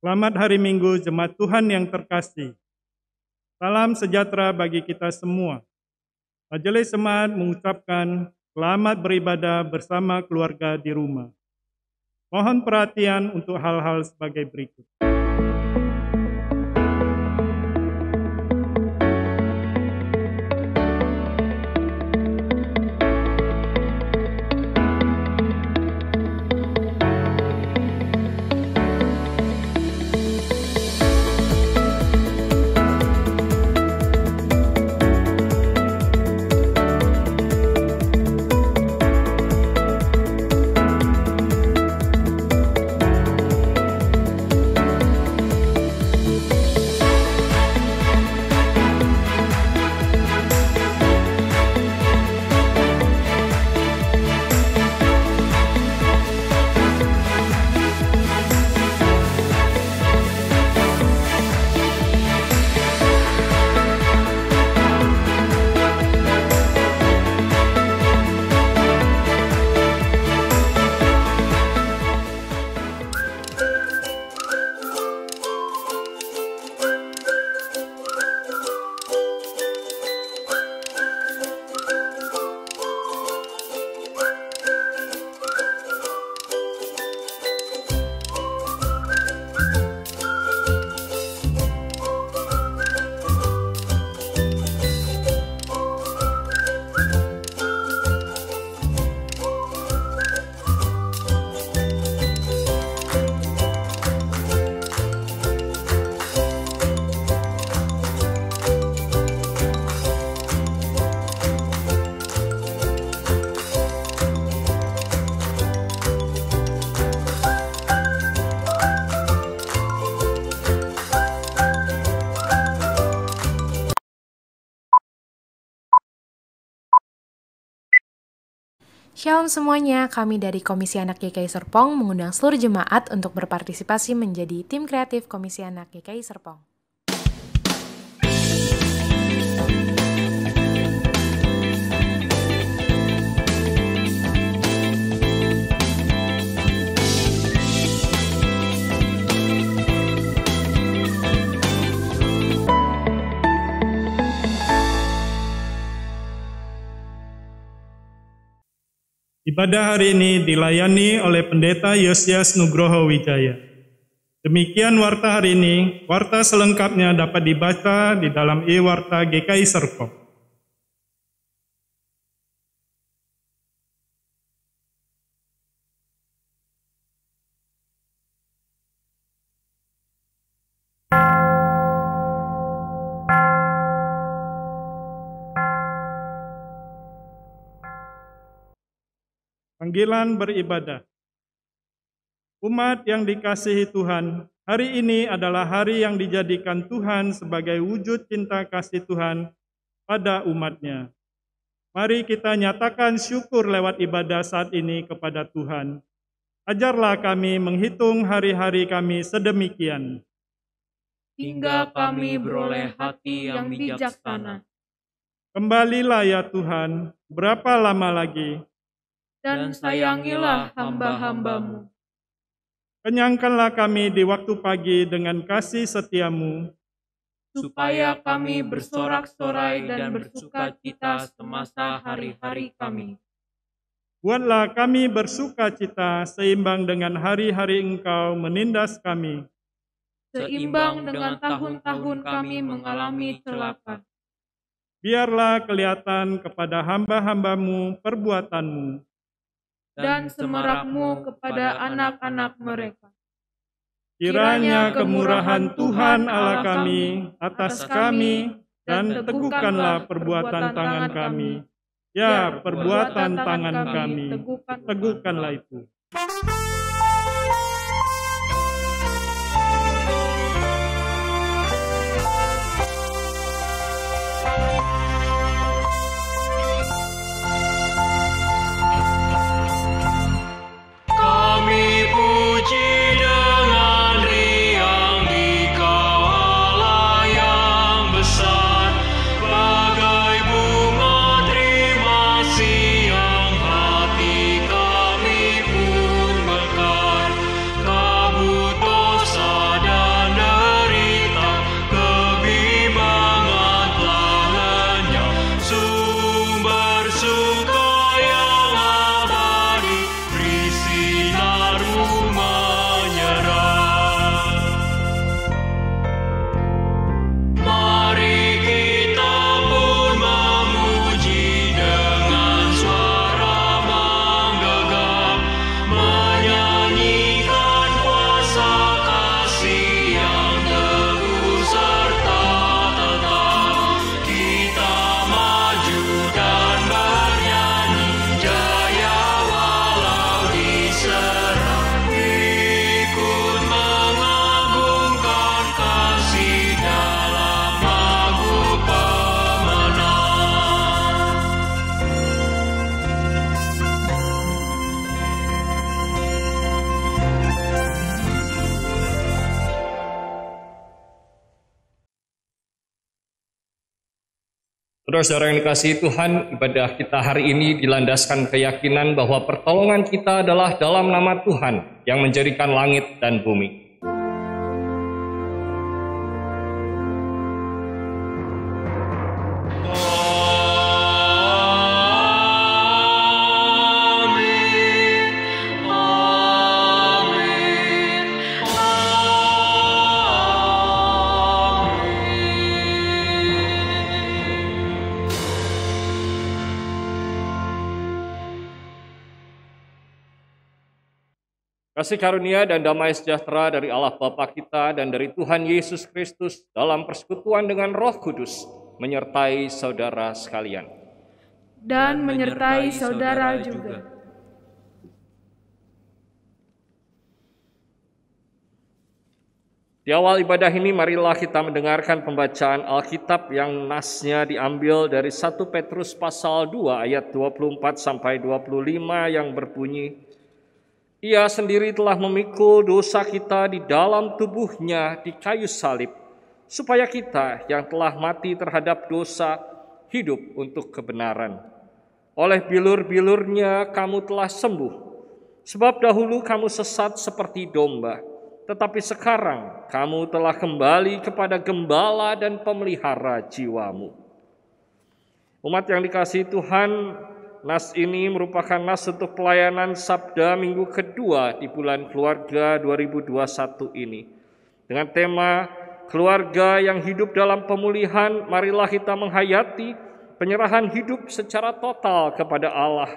Selamat hari Minggu Jemaat Tuhan yang terkasih. Salam sejahtera bagi kita semua. Majelis Jemaat mengucapkan selamat beribadah bersama keluarga di rumah. Mohon perhatian untuk hal-hal sebagai berikut. Shalom semuanya, kami dari Komisi Anak GKI Serpong mengundang seluruh jemaat untuk berpartisipasi menjadi tim kreatif Komisi Anak GKI Serpong. Ibadah hari ini dilayani oleh Pendeta Yosias Nugroho Wijaya. Demikian warta hari ini. Warta selengkapnya dapat dibaca di dalam e-warta GKI Serpong. Panggilan beribadah. Umat yang dikasihi Tuhan, hari ini adalah hari yang dijadikan Tuhan sebagai wujud cinta kasih Tuhan pada umatnya. Mari kita nyatakan syukur lewat ibadah saat ini kepada Tuhan. Ajarlah kami menghitung hari-hari kami sedemikian, hingga kami beroleh hati yang bijaksana. Kembalilah ya Tuhan, berapa lama lagi? Dan sayangilah hamba-hamba-Mu. Kenyangkanlah kami di waktu pagi dengan kasih setiamu, supaya kami bersorak-sorai dan bersukacita semasa hari-hari kami. Buatlah kami bersukacita seimbang dengan hari-hari Engkau menindas kami, seimbang dengan tahun-tahun kami mengalami celaka. Biarlah kelihatan kepada hamba-hamba-Mu perbuatan-Mu, dan semarak-Mu kepada anak-anak mereka. Kiranya kemurahan Tuhan Allah kami atas kami, dan teguhkanlah perbuatan tangan kami. Ya, perbuatan tangan kami, teguhkanlah itu. Saudara-saudara yang dikasihi Tuhan, ibadah kita hari ini dilandaskan keyakinan bahwa pertolongan kita adalah dalam nama Tuhan yang menjadikan langit dan bumi. Kasih karunia dan damai sejahtera dari Allah Bapa kita dan dari Tuhan Yesus Kristus dalam persekutuan dengan Roh Kudus menyertai saudara sekalian. Dan menyertai saudara juga. Di awal ibadah ini marilah kita mendengarkan pembacaan Alkitab yang nasnya diambil dari 1 Petrus pasal 2 ayat 24 sampai 25 yang berbunyi, Ia sendiri telah memikul dosa kita di dalam tubuhnya di kayu salib, supaya kita yang telah mati terhadap dosa hidup untuk kebenaran. Oleh bilur-bilurnya kamu telah sembuh, sebab dahulu kamu sesat seperti domba, tetapi sekarang kamu telah kembali kepada gembala dan pemelihara jiwamu. Umat yang dikasihi Tuhan, nas ini merupakan nas untuk pelayanan Sabda Minggu kedua di bulan Keluarga 2021 ini. Dengan tema Keluarga yang hidup dalam pemulihan, marilah kita menghayati penyerahan hidup secara total kepada Allah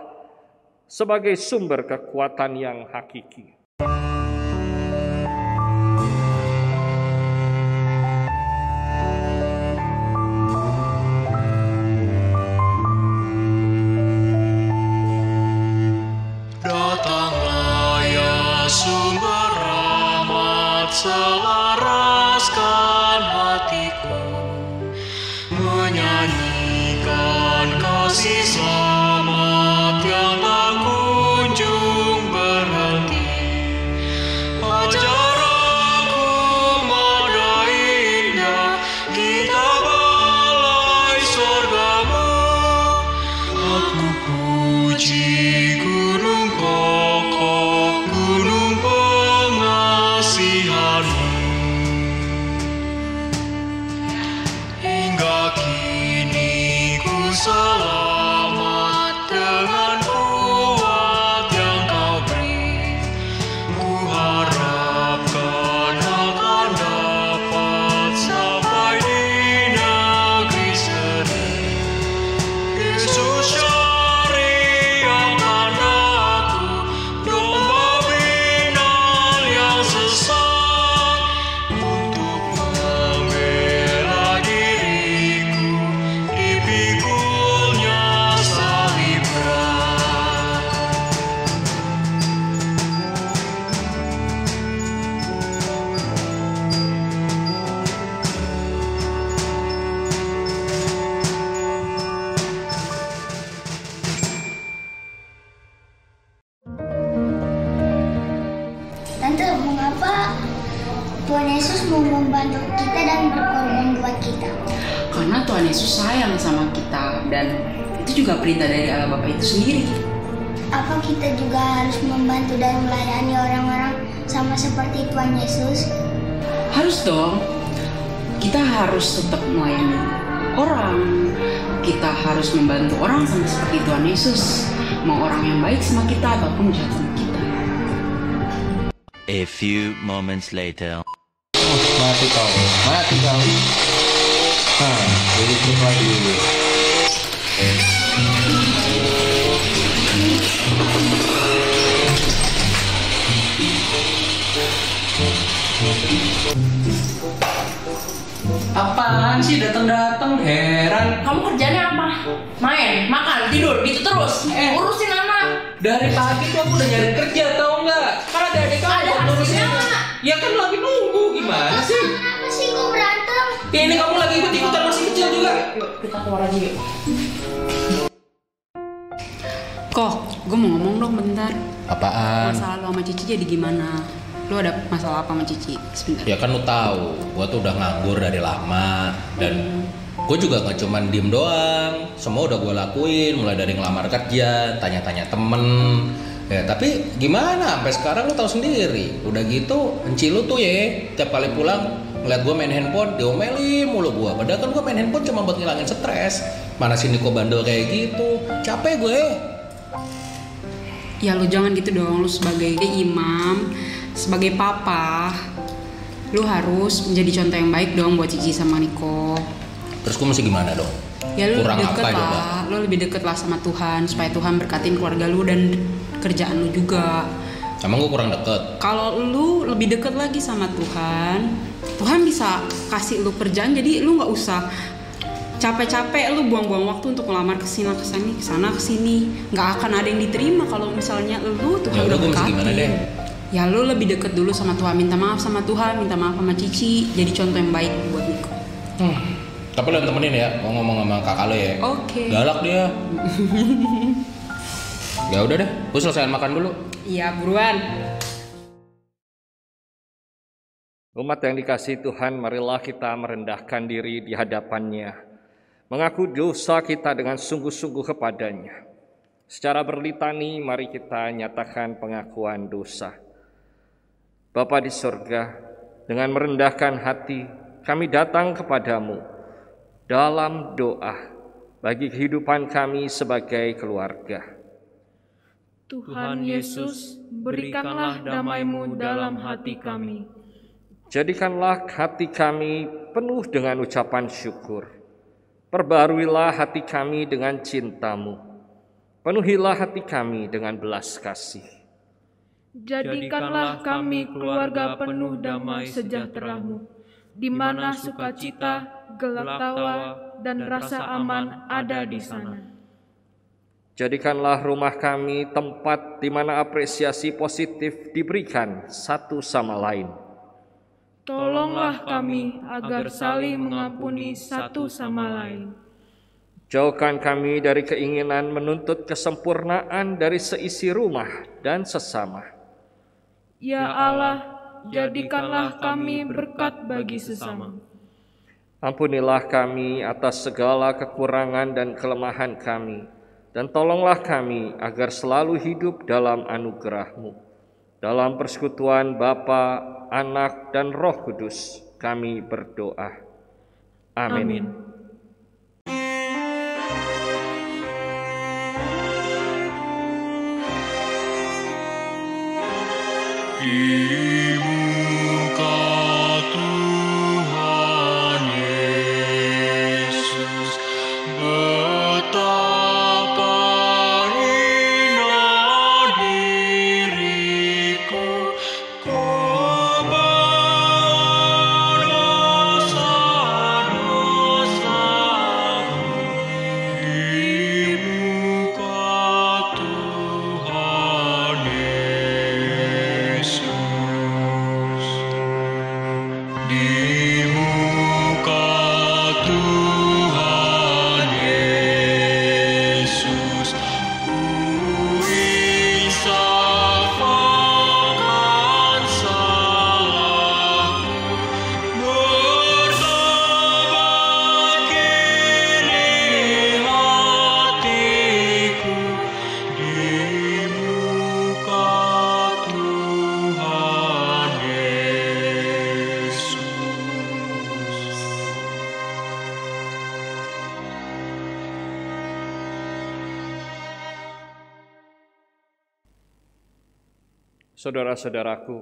sebagai sumber kekuatan yang hakiki. Selaraskan hatiku, menyanyikan kasih selamat yang tak kunjung berhenti. Ajar aku mada indah kitab balai surgamu. Aku puji gunung kokoh, gunung pengasihanmu. Hingga kini ku selamat dengan kuat yang kau beri. Ku harapkan akan dapat sampai di negeri seri. Yesus syariatkan aku, domba binal yang sesat, untuk membela diriku, dipikulnya salib berat. Tante, mengapa Tuhan Yesus mau membantu kita dan berkorban buat kita? Karena Tuhan Yesus sayang sama kita, dan itu juga perintah dari Allah Bapa itu sendiri. Apa kita juga harus membantu dan melayani orang-orang sama seperti Tuhan Yesus? Harus dong. Kita harus tetap melayani orang. Kita harus membantu orang sama seperti Tuhan Yesus. Mau orang yang baik sama kita ataupun jahat sama kita. A few moments later. Mati kau. Jadi kita lagi. Apaan sih datang-datang, heran. Kamu kerjanya apa? Main, makan, tidur, gitu terus. Urusin anak. Dari pagi tuh aku udah nyari kerja, tau nggak? Karena adik kamu Ada hasilnya nggak? Ya kan lagi nunggu, gimana sih? Kenapa sih kok berantem? Ya ini kamu lagi ikut-ikutan masih kecil juga. Yuk, kita keluar aja yuk. Kok, gue mau ngomong dong bentar. Apaan? Masalah lo sama Cici jadi gimana? Lo ada masalah apa sama Cici? Sebentar. Ya kan lu tahu, gua tuh udah nganggur dari lama dan Gue juga gak cuman diem doang, semua udah gue lakuin, mulai dari ngelamar kerja, tanya-tanya temen. Ya tapi gimana, sampai sekarang lu tahu sendiri. Udah gitu, enci lu tuh ya, tiap kali pulang ngeliat gue main handphone, diomelin mulu gue. Padahal kan gue main handphone cuma buat ngilangin stres. Mana sini kok bandel kayak gitu, capek gue. Ya lu jangan gitu dong, lu sebagai imam, sebagai papa, lu harus menjadi contoh yang baik dong buat Cici sama Niko. Terus gue mesti gimana dong? Ya lu kurang lebih deket apa lah, coba? lu lebih deket lah sama Tuhan supaya Tuhan berkatin keluarga lu dan kerjaan lu juga. Emang gue kurang deket? Kalau lu lebih deket lagi sama Tuhan, Tuhan bisa kasih lu kerjaan, jadi lu nggak usah capek-capek lu buang-buang waktu untuk ngelamar kesana kesini, nggak akan ada yang diterima kalau misalnya lu Tuhan udah berkatin. Ya lu lebih deket dulu sama Tuhan, minta maaf sama Tuhan, minta maaf sama Cici, jadi contoh yang baik buat Niko. Tapi lu temenin ya, mau ngomong sama kakak lo ya. Oke. Galak dia. Ya udah deh, gue selesaiin makan dulu. Iya, buruan. Umat yang dikasihi Tuhan, marilah kita merendahkan diri di hadapan-Nya, mengaku dosa kita dengan sungguh-sungguh kepadanya. Secara berlitani, mari kita nyatakan pengakuan dosa. Bapa di surga, dengan merendahkan hati, kami datang kepadamu dalam doa bagi kehidupan kami sebagai keluarga. Tuhan Yesus, berikanlah damai-Mu dalam hati kami. Jadikanlah hati kami penuh dengan ucapan syukur. Perbaruilah hati kami dengan cinta-Mu. Penuhilah hati kami dengan belas kasih. Jadikanlah kami keluarga penuh damai sejahtera-Mu, di mana sukacita, gelak tawa, dan rasa aman ada di sana. Jadikanlah rumah kami tempat di mana apresiasi positif diberikan satu sama lain. Tolonglah kami agar saling mengampuni satu sama lain. Jauhkan kami dari keinginan menuntut kesempurnaan dari seisi rumah dan sesama. Ya Allah, jadikanlah kami berkat bagi sesama. Ampunilah kami atas segala kekurangan dan kelemahan kami, dan tolonglah kami agar selalu hidup dalam anugerah-Mu. Dalam persekutuan Bapa, Anak, dan Roh Kudus, kami berdoa. Amin. Di muka Tuhan Yesus, betapa hina diriku, ku berdosa-dosaku. Di muka Tuhan Yesus, di muka Tuhan Yesus, ku insafkan salahku, bertobat kini hatiku, di muka Tuhan Yesus. Saudara-saudaraku,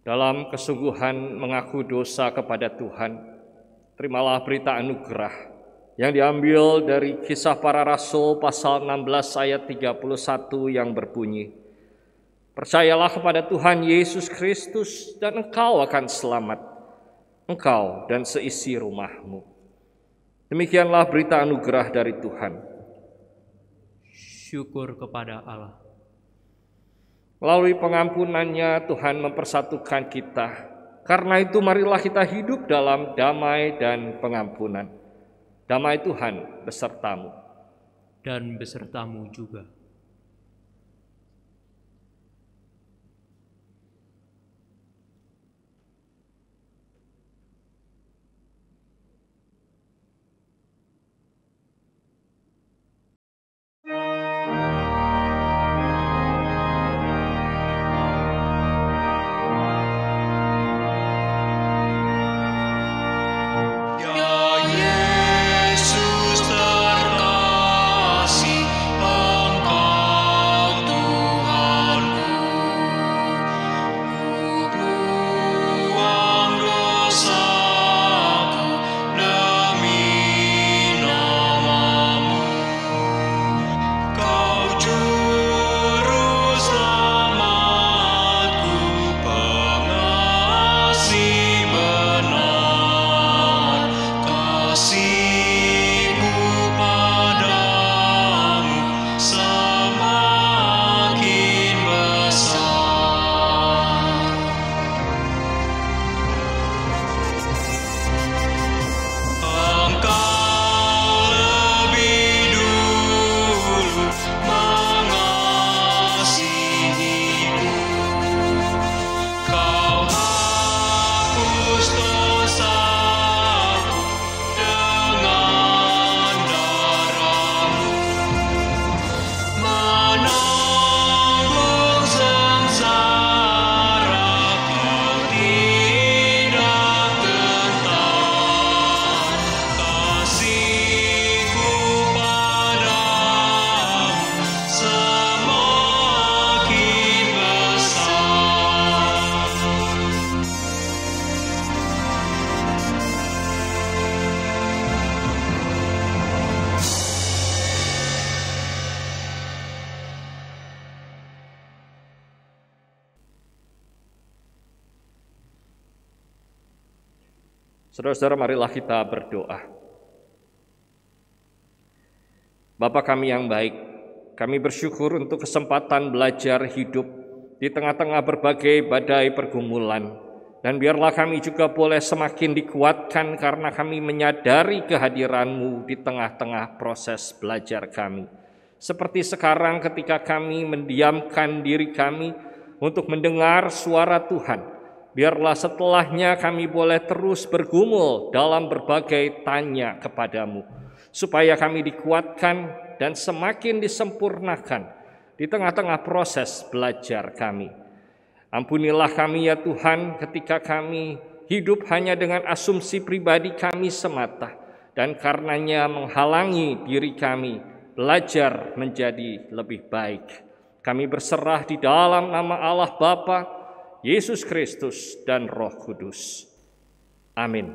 dalam kesungguhan mengaku dosa kepada Tuhan, terimalah berita anugerah yang diambil dari Kisah Para Rasul pasal 16 ayat 31 yang berbunyi, percayalah kepada Tuhan Yesus Kristus dan engkau akan selamat, engkau dan seisi rumahmu. Demikianlah berita anugerah dari Tuhan. Syukur kepada Allah. Melalui pengampunannya Tuhan mempersatukan kita. Karena itu marilah kita hidup dalam damai dan pengampunan. Damai Tuhan besertamu. Dan besertamu juga. Saudara-saudara, marilah kita berdoa. Bapa kami yang baik, kami bersyukur untuk kesempatan belajar hidup di tengah-tengah berbagai badai pergumulan. Dan biarlah kami juga boleh semakin dikuatkan karena kami menyadari kehadiran-Mu di tengah-tengah proses belajar kami. Seperti sekarang ketika kami mendiamkan diri kami untuk mendengar suara Tuhan, biarlah setelahnya kami boleh terus bergumul dalam berbagai tanya kepadamu, supaya kami dikuatkan dan semakin disempurnakan di tengah-tengah proses belajar kami. Ampunilah kami ya Tuhan ketika kami hidup hanya dengan asumsi pribadi kami semata, dan karenanya menghalangi diri kami belajar menjadi lebih baik. Kami berserah di dalam nama Allah Bapa, Yesus Kristus, dan Roh Kudus. Amin.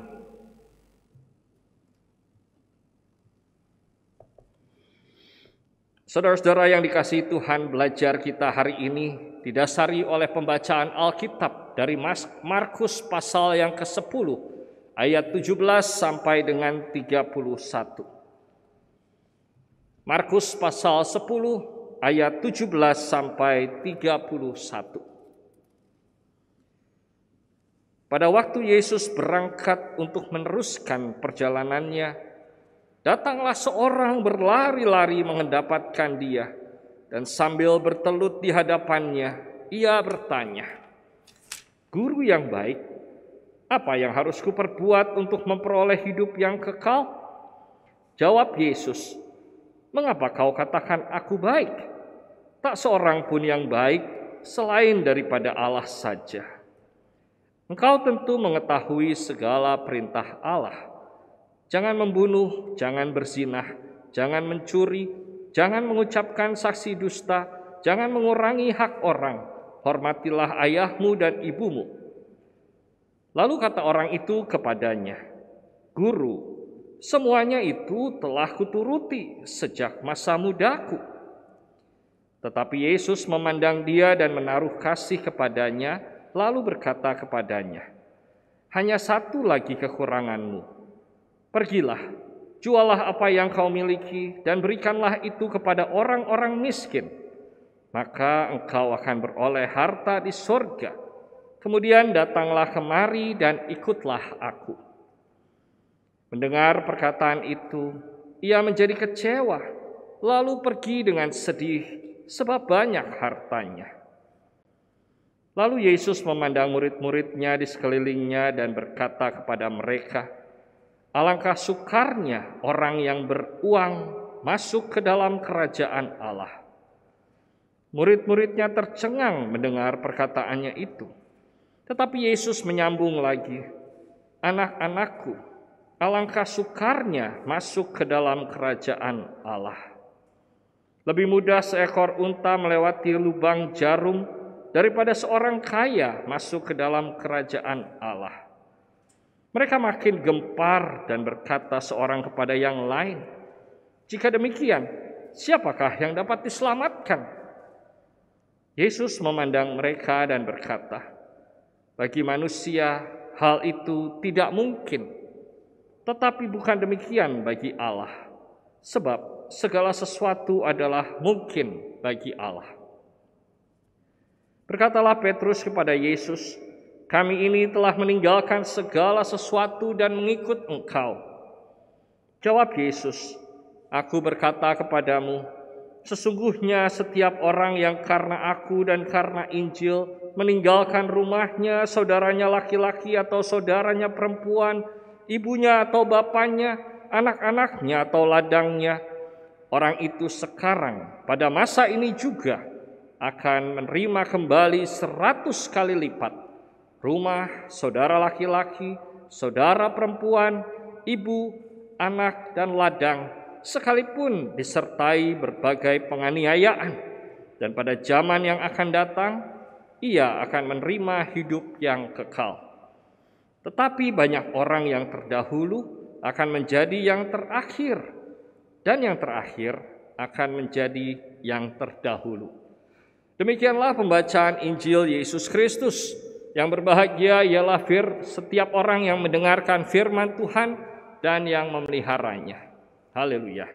Saudara-saudara yang dikasihi Tuhan, belajar kita hari ini didasari oleh pembacaan Alkitab dari Markus pasal yang ke-10 ayat 17 sampai dengan 31. Markus pasal 10 ayat 17 sampai 31. Pada waktu Yesus berangkat untuk meneruskan perjalanannya, datanglah seorang berlari-lari mendapatkan dia, dan sambil bertelut di hadapannya, ia bertanya, "Guru yang baik, apa yang harus kuperbuat untuk memperoleh hidup yang kekal?" Jawab Yesus, "Mengapa kau katakan aku baik? Tak seorang pun yang baik selain daripada Allah saja. Engkau tentu mengetahui segala perintah Allah. Jangan membunuh, jangan berzinah, jangan mencuri, jangan mengucapkan saksi dusta, jangan mengurangi hak orang, hormatilah ayahmu dan ibumu." Lalu kata orang itu kepadanya, "Guru, semuanya itu telah kuturuti sejak masa mudaku." Tetapi Yesus memandang dia dan menaruh kasih kepadanya, lalu berkata kepadanya, "Hanya satu lagi kekuranganmu. Pergilah, jualah apa yang kau miliki dan berikanlah itu kepada orang-orang miskin. Maka engkau akan beroleh harta di sorga. Kemudian datanglah kemari dan ikutlah aku." Mendengar perkataan itu, ia menjadi kecewa, lalu pergi dengan sedih sebab banyak hartanya. Lalu Yesus memandang murid-muridnya di sekelilingnya dan berkata kepada mereka, "Alangkah sukarnya orang yang beruang masuk ke dalam kerajaan Allah." Murid-muridnya tercengang mendengar perkataannya itu. Tetapi Yesus menyambung lagi, "Anak-anakku, alangkah sukarnya masuk ke dalam kerajaan Allah. Lebih mudah seekor unta melewati lubang jarum daripada seorang kaya masuk ke dalam kerajaan Allah." Mereka makin gempar dan berkata seorang kepada yang lain, "Jika demikian, siapakah yang dapat diselamatkan?" Yesus memandang mereka dan berkata, "Bagi manusia hal itu tidak mungkin, tetapi bukan demikian bagi Allah, sebab segala sesuatu adalah mungkin bagi Allah." Berkatalah Petrus kepada Yesus, "Kami ini telah meninggalkan segala sesuatu dan mengikut Engkau." Jawab Yesus, "Aku berkata kepadamu, sesungguhnya setiap orang yang karena aku dan karena Injil meninggalkan rumahnya, saudaranya laki-laki atau saudaranya perempuan, ibunya atau bapaknya, anak-anaknya atau ladangnya, orang itu sekarang pada masa ini juga akan menerima kembali 100 kali lipat rumah, saudara laki-laki, saudara perempuan, ibu, anak, dan ladang, sekalipun disertai berbagai penganiayaan. Dan pada zaman yang akan datang, ia akan menerima hidup yang kekal. Tetapi banyak orang yang terdahulu akan menjadi yang terakhir, dan yang terakhir akan menjadi yang terdahulu." Demikianlah pembacaan Injil Yesus Kristus. Yang berbahagia ialah setiap orang yang mendengarkan firman Tuhan dan yang memeliharanya. Haleluya.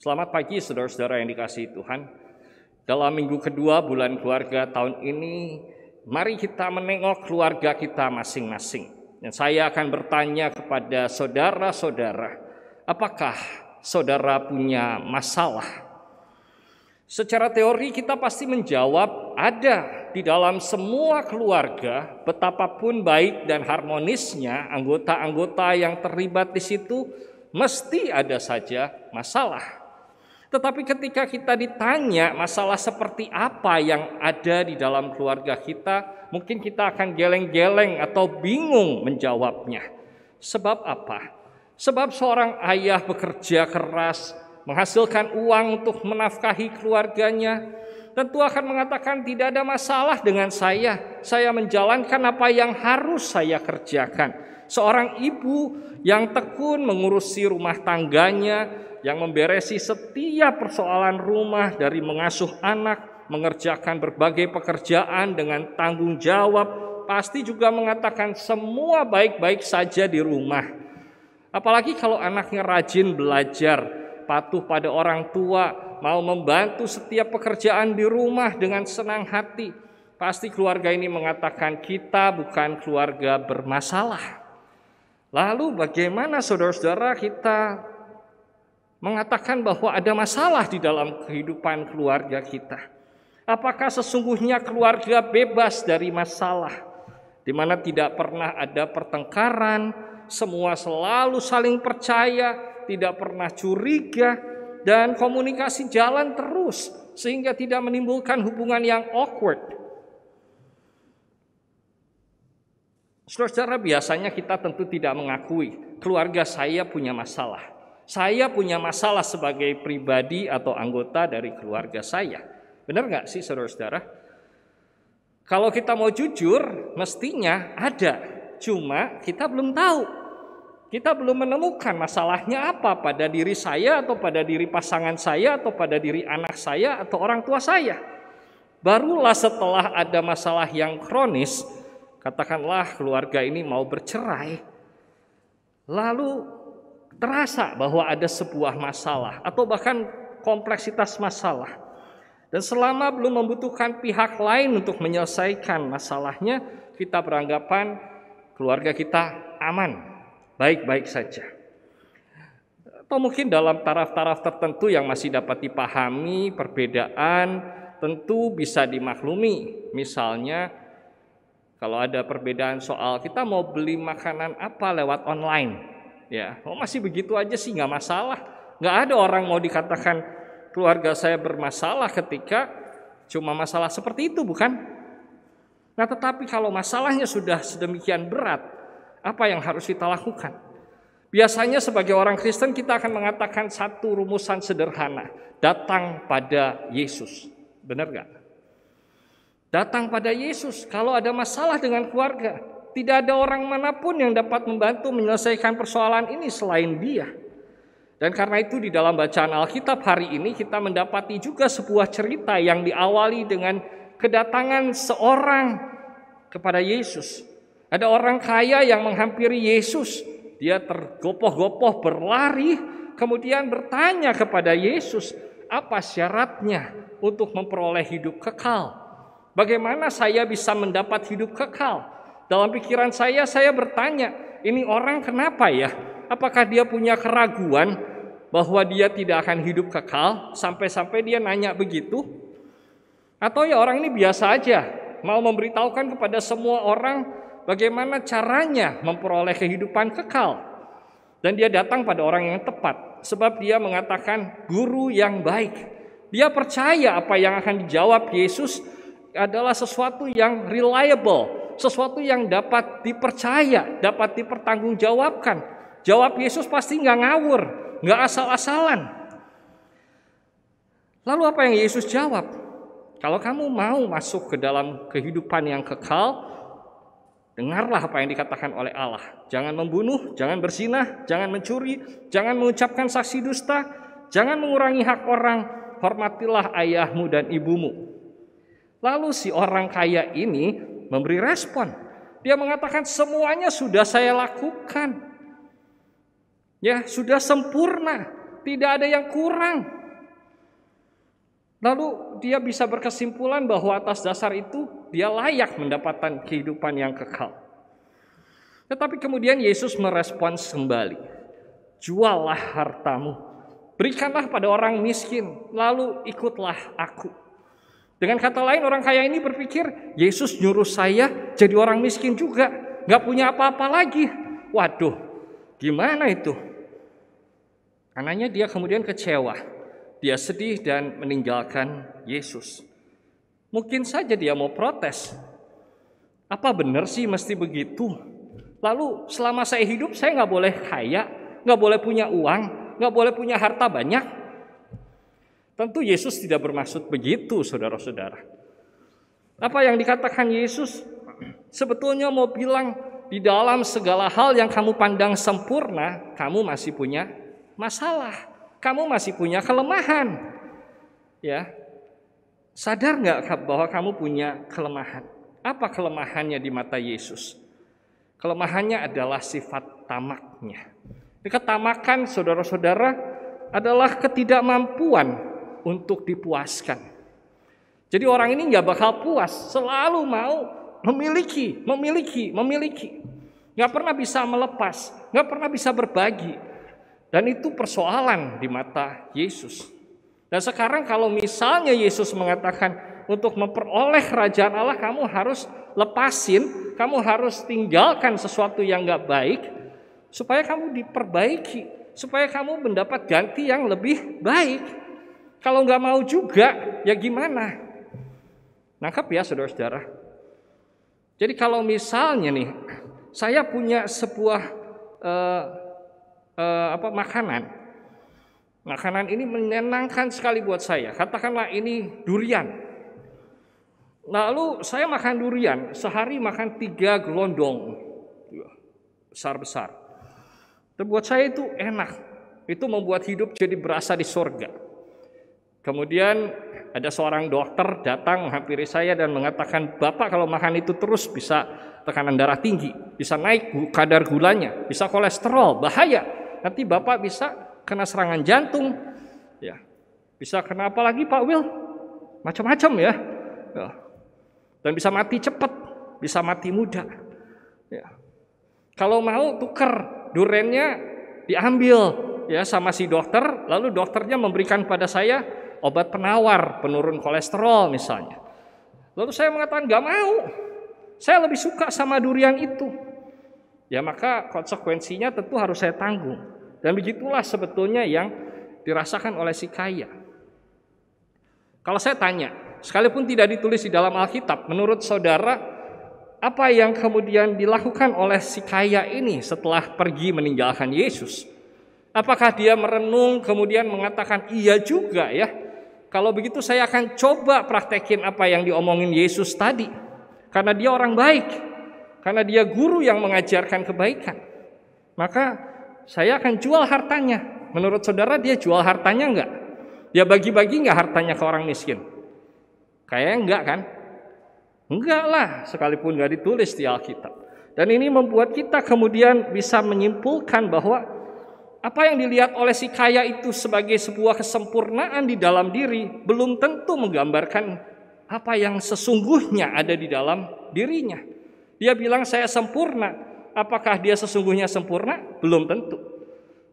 Selamat pagi saudara-saudara yang dikasihi Tuhan. Dalam minggu kedua bulan keluarga tahun ini, mari kita menengok keluarga kita masing-masing. Dan saya akan bertanya kepada saudara-saudara, apakah saudara punya masalah? Secara teori kita pasti menjawab ada di dalam semua keluarga, betapapun baik dan harmonisnya anggota-anggota yang terlibat di situ, mesti ada saja masalah. Tetapi ketika kita ditanya masalah seperti apa yang ada di dalam keluarga kita, mungkin kita akan geleng-geleng atau bingung menjawabnya. Sebab apa? Sebab seorang ayah bekerja keras, menghasilkan uang untuk menafkahi keluarganya, tentu akan mengatakan tidak ada masalah dengan saya menjalankan apa yang harus saya kerjakan. Seorang ibu yang tekun mengurusi rumah tangganya, yang memberesi setiap persoalan rumah dari mengasuh anak, mengerjakan berbagai pekerjaan dengan tanggung jawab, pasti juga mengatakan semua baik-baik saja di rumah. Apalagi kalau anaknya rajin belajar, patuh pada orang tua, mau membantu setiap pekerjaan di rumah dengan senang hati, pasti keluarga ini mengatakan kita bukan keluarga bermasalah. Lalu bagaimana saudara-saudara kita mengatakan bahwa ada masalah di dalam kehidupan keluarga kita? Apakah sesungguhnya keluarga bebas dari masalah, di mana tidak pernah ada pertengkaran, semua selalu saling percaya, tidak pernah curiga, dan komunikasi jalan terus sehingga tidak menimbulkan hubungan yang awkward? Saudara-saudara, biasanya kita tentu tidak mengakui keluarga saya punya masalah. Saya punya masalah sebagai pribadi atau anggota dari keluarga saya. Benar nggak sih saudara-saudara? Kalau kita mau jujur, mestinya ada. Cuma kita belum tahu. Kita belum menemukan masalahnya apa pada diri saya atau pada diri pasangan saya atau pada diri anak saya atau orang tua saya. Barulah setelah ada masalah yang kronis, katakanlah keluarga ini mau bercerai, lalu terasa bahwa ada sebuah masalah atau bahkan kompleksitas masalah. Dan selama belum membutuhkan pihak lain untuk menyelesaikan masalahnya, kita beranggapan keluarga kita aman, baik-baik saja. Atau mungkin dalam taraf-taraf tertentu yang masih dapat dipahami, perbedaan tentu bisa dimaklumi. Misalnya kalau ada perbedaan soal kita mau beli makanan apa lewat online, ya, masih begitu aja sih nggak masalah. Nggak ada orang mau dikatakan keluarga saya bermasalah ketika cuma masalah seperti itu, bukan? Nah, tetapi kalau masalahnya sudah sedemikian berat, apa yang harus kita lakukan? Biasanya sebagai orang Kristen kita akan mengatakan satu rumusan sederhana, datang pada Yesus. Benar nggak? Datang pada Yesus kalau ada masalah dengan keluarga. Tidak ada orang manapun yang dapat membantu menyelesaikan persoalan ini selain Dia. Dan karena itu di dalam bacaan Alkitab hari ini kita mendapati juga sebuah cerita yang diawali dengan kedatangan seorang kepada Yesus. Ada orang kaya yang menghampiri Yesus. Dia tergopoh-gopoh berlari, kemudian bertanya kepada Yesus, apa syaratnya untuk memperoleh hidup kekal? Bagaimana saya bisa mendapat hidup kekal? Dalam pikiran saya bertanya, ini orang kenapa ya? Apakah dia punya keraguan bahwa dia tidak akan hidup kekal sampai-sampai dia nanya begitu? Atau ya orang ini biasa aja, mau memberitahukan kepada semua orang bagaimana caranya memperoleh kehidupan kekal. Dan dia datang pada orang yang tepat, sebab dia mengatakan guru yang baik. Dia percaya apa yang akan dijawab Yesus adalah sesuatu yang reliable, sesuatu yang dapat dipercaya, dapat dipertanggungjawabkan. Jawab Yesus pasti nggak ngawur, nggak asal-asalan. Lalu apa yang Yesus jawab? Kalau kamu mau masuk ke dalam kehidupan yang kekal, dengarlah apa yang dikatakan oleh Allah. Jangan membunuh, jangan berzinah, jangan mencuri, jangan mengucapkan saksi dusta, jangan mengurangi hak orang, hormatilah ayahmu dan ibumu. Lalu si orang kaya ini memberi respon. Dia mengatakan semuanya sudah saya lakukan. Ya, sudah sempurna, tidak ada yang kurang. Lalu dia bisa berkesimpulan bahwa atas dasar itu dia layak mendapatkan kehidupan yang kekal. Tetapi kemudian Yesus merespons kembali. Juallah hartamu, berikanlah pada orang miskin, lalu ikutlah aku. Dengan kata lain, orang kaya ini berpikir, Yesus nyuruh saya jadi orang miskin juga, gak punya apa-apa lagi. Waduh, gimana itu? Karenanya dia kemudian kecewa. Dia sedih dan meninggalkan Yesus. Mungkin saja dia mau protes. Apa benar sih mesti begitu? Lalu selama saya hidup saya gak boleh kaya, gak boleh punya uang, gak boleh punya harta banyak. Tentu Yesus tidak bermaksud begitu, saudara-saudara. Apa yang dikatakan Yesus sebetulnya mau bilang, di dalam segala hal yang kamu pandang sempurna, kamu masih punya masalah. Kamu masih punya kelemahan. Ya. Sadar nggak bahwa kamu punya kelemahan? Apa kelemahannya di mata Yesus? Kelemahannya adalah sifat tamaknya. Ketamakan, saudara-saudara, adalah ketidakmampuan untuk dipuaskan. Jadi orang ini nggak bakal puas, selalu mau memiliki. Nggak pernah bisa melepas, nggak pernah bisa berbagi. Dan itu persoalan di mata Yesus. Dan sekarang kalau misalnya Yesus mengatakan untuk memperoleh kerajaan Allah kamu harus lepasin, kamu harus tinggalkan sesuatu yang gak baik supaya kamu diperbaiki, supaya kamu mendapat ganti yang lebih baik. Kalau gak mau juga, ya gimana? Nangkep ya saudara-saudara? Jadi kalau misalnya nih, saya punya sebuah makanan ini menyenangkan sekali buat saya. Katakanlah ini durian. Lalu saya makan durian, sehari makan 3 gelondong besar-besar. Dan buat saya itu enak. Itu membuat hidup jadi berasa di surga. Kemudian ada seorang dokter datang menghampiri saya dan mengatakan, Bapak kalau makan itu terus bisa tekanan darah tinggi, bisa naik kadar gulanya, bisa kolesterol, bahaya. Nanti Bapak bisa kena serangan jantung, ya, bisa kena apa lagi Pak Will? Macam-macam ya. Dan bisa mati cepat, bisa mati muda. Ya. Kalau mau tuker, duriannya diambil ya sama si dokter, lalu dokternya memberikan pada saya obat penawar penurun kolesterol misalnya. Lalu saya mengatakan gak mau, saya lebih suka sama durian itu. Ya maka konsekuensinya tentu harus saya tanggung. Dan begitulah sebetulnya yang dirasakan oleh si kaya. Kalau saya tanya, sekalipun tidak ditulis di dalam Alkitab, menurut saudara, apa yang kemudian dilakukan oleh si kaya ini setelah pergi meninggalkan Yesus? Apakah dia merenung kemudian mengatakan, iya juga ya, kalau begitu saya akan coba praktekin apa yang diomongin Yesus tadi. Karena dia orang baik, karena dia guru yang mengajarkan kebaikan. Maka saya akan jual hartanya. Menurut saudara dia jual hartanya enggak? Dia bagi-bagi enggak hartanya ke orang miskin? Kayaknya enggak kan? Enggak lah, sekalipun enggak ditulis di Alkitab. Dan ini membuat kita kemudian bisa menyimpulkan bahwa apa yang dilihat oleh si kaya itu sebagai sebuah kesempurnaan di dalam diri belum tentu menggambarkan apa yang sesungguhnya ada di dalam dirinya. Dia bilang saya sempurna. Apakah dia sesungguhnya sempurna? Belum tentu.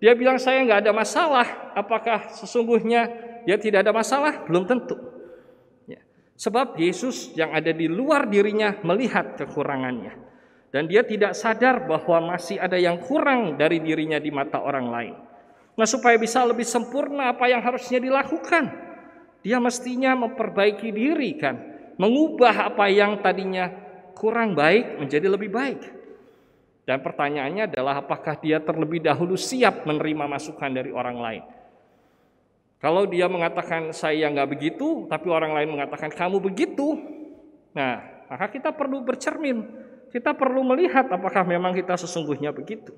Dia bilang saya nggak ada masalah. Apakah sesungguhnya dia tidak ada masalah? Belum tentu. Ya. Sebab Yesus yang ada di luar dirinya melihat kekurangannya. Dan dia tidak sadar bahwa masih ada yang kurang dari dirinya di mata orang lain. Nah supaya bisa lebih sempurna apa yang harusnya dilakukan? Dia mestinya memperbaiki diri kan. Mengubah apa yang tadinya kurang baik menjadi lebih baik. Dan pertanyaannya adalah apakah dia terlebih dahulu siap menerima masukan dari orang lain? Kalau dia mengatakan saya nggak begitu, tapi orang lain mengatakan kamu begitu, nah maka kita perlu bercermin, kita perlu melihat apakah memang kita sesungguhnya begitu.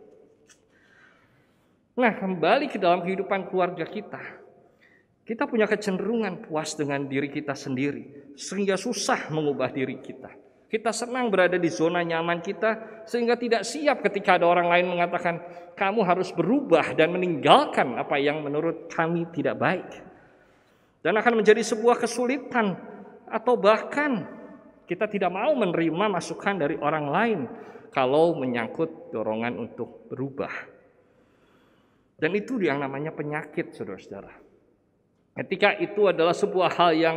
Nah, kembali ke dalam kehidupan keluarga kita punya kecenderungan puas dengan diri kita sendiri, sehingga susah mengubah diri kita. Kita senang berada di zona nyaman kita, sehingga tidak siap ketika ada orang lain mengatakan, kamu harus berubah dan meninggalkan apa yang menurut kami tidak baik. Dan akan menjadi sebuah kesulitan, atau bahkan kita tidak mau menerima masukan dari orang lain, kalau menyangkut dorongan untuk berubah. Dan itu yang namanya penyakit, saudara-saudara. Ketika itu adalah sebuah hal yang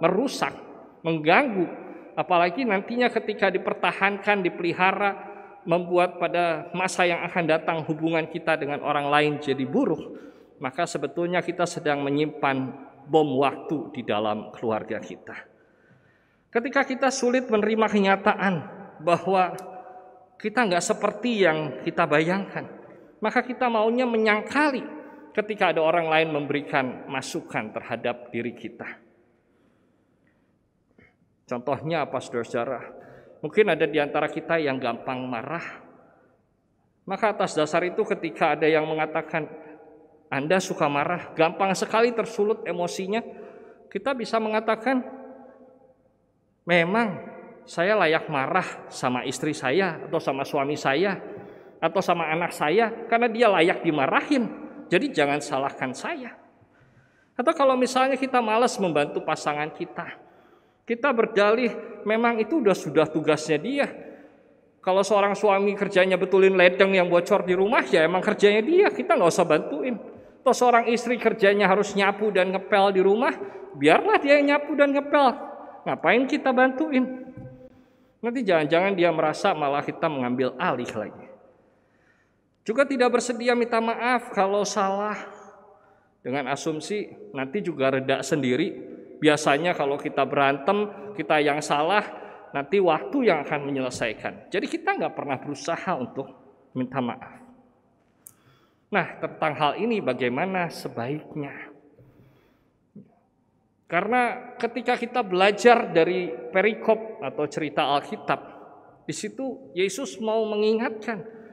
merusak, mengganggu, apalagi nantinya ketika dipertahankan, dipelihara, membuat pada masa yang akan datang hubungan kita dengan orang lain jadi buruk, maka sebetulnya kita sedang menyimpan bom waktu di dalam keluarga kita. Ketika kita sulit menerima kenyataan bahwa kita nggak seperti yang kita bayangkan, maka kita maunya menyangkali ketika ada orang lain memberikan masukan terhadap diri kita. Contohnya apa, saudara-saudara? Mungkin ada di antara kita yang gampang marah. Maka atas dasar itu ketika ada yang mengatakan Anda suka marah, gampang sekali tersulut emosinya, kita bisa mengatakan, memang saya layak marah sama istri saya, atau sama suami saya, atau sama anak saya, karena dia layak dimarahin. Jadi jangan salahkan saya. Atau kalau misalnya kita malas membantu pasangan kita berdalih memang itu sudah tugasnya dia. Kalau seorang suami kerjanya betulin ledeng yang bocor di rumah, ya emang kerjanya dia, kita nggak usah bantuin. Atau seorang istri kerjanya harus nyapu dan ngepel di rumah, biarlah dia yang nyapu dan ngepel. Ngapain kita bantuin? Nanti jangan-jangan dia merasa malah kita mengambil alih lagi. Juga tidak bersedia minta maaf kalau salah, dengan asumsi nanti juga reda sendiri. Biasanya kalau kita berantem, kita yang salah, nanti waktu yang akan menyelesaikan. Jadi kita nggak pernah berusaha untuk minta maaf. Nah, tentang hal ini bagaimana sebaiknya? Karena ketika kita belajar dari perikop atau cerita Alkitab, di situ Yesus mau mengingatkan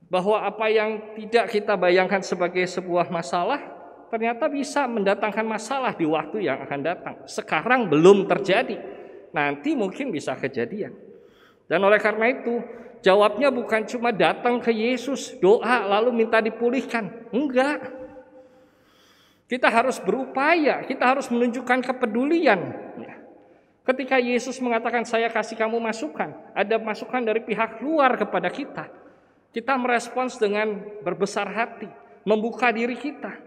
bahwa apa yang tidak kita bayangkan sebagai sebuah masalah, ternyata bisa mendatangkan masalah di waktu yang akan datang. Sekarang belum terjadi, nanti mungkin bisa kejadian. Dan oleh karena itu, jawabnya bukan cuma datang ke Yesus, doa lalu minta dipulihkan. Enggak. Kita harus berupaya, kita harus menunjukkan kepedulian. Ketika Yesus mengatakan saya kasih kamu masukan, ada masukan dari pihak luar kepada kita. Kita merespons dengan berbesar hati, membuka diri kita.